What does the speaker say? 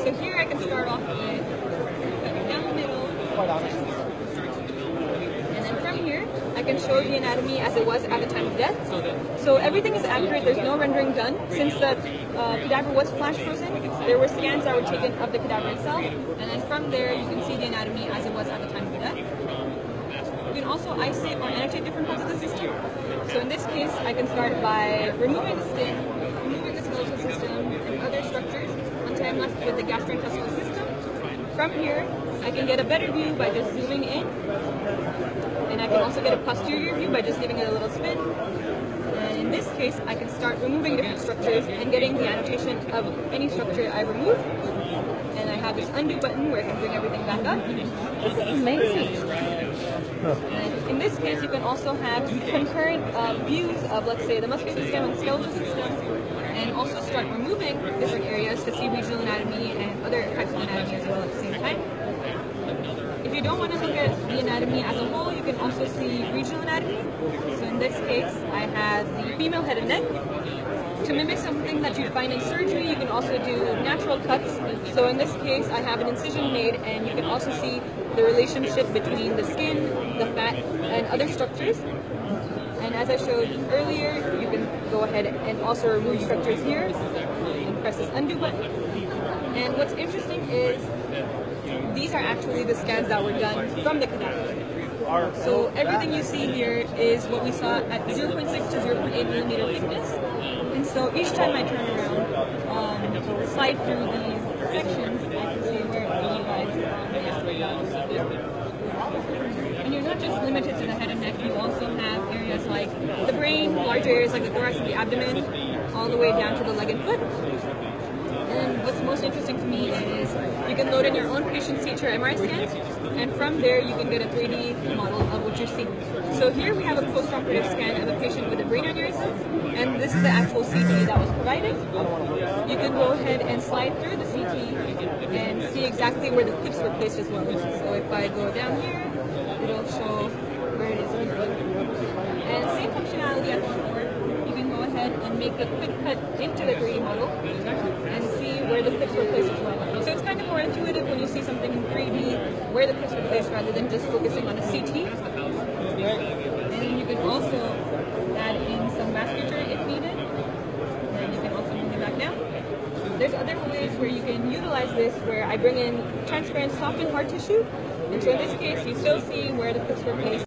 So here I can start off with down the middle. And then from here, I can show the anatomy as it was at the time of death. So everything is accurate, there's no rendering done. Since the cadaver was flash frozen, there were scans that were taken of the cadaver itself. And then from there, you can see the anatomy as it was at the time of death. You can also isolate or annotate different parts of the system. So in this case, I can start by removing the skin, removing the skeletal system, and other structures until I'm left with the gastrointestinal system. From here, I can get a better view by just zooming in. And I can also get a posterior view by just giving it a little spin. And in this case, I can start removing different structures and getting the annotation of any structure I remove. And I have this undo button where I can bring everything back up. This is amazing. And in this case, you can also have concurrent views of, let's say, the muscular system and skeletal system, and also start removing different areas to see regional anatomy and other types of anatomy as well at the same time. If you don't want to look at the anatomy as a whole, you can also see regional anatomy. So in this case, I have the female head and neck. To mimic something that you'd find in surgery, you can also do natural cuts. So in this case, I have an incision made, and you can also see the relationship between the skin, the fat, and other structures. And as I showed earlier, you can go ahead and also remove structures here and press this undo button. And what's interesting is these are actually the scans that were done from the cadaver. So everything you see here is what we saw at 0.6 to 0.8 millimeter thickness. And so each time I turn around, slide through these sections, I can see where you guys and you're not just limited to the head and neck, you also have areas like the brain, larger areas like the thorax and the abdomen, all the way down to the leg and foot. And what's most interesting to me is you can load in your own patient CT or MRI scans, and from there you can get a 3D model of what you're seeing. So here we have a post-operative scan of a patient with a brain aneurysm, and this is the actual CT that was provided. You can go ahead and slide through the CT and see exactly where the clips were placed as well. So if I go down here, it'll show where it is. And same functionality as before. You can go ahead and make a quick cut into the 3D model and see where the clips were placed as well. So it's kind of more intuitive when you see something in 3D, where the clips were placed rather than just focusing on a CT. And you can also add in some vasculature if needed. And you can also bring it back down. There's other ways where you can utilize this, where I bring in transparent soft and hard tissue. And so in this case, you still see where the clips were placed.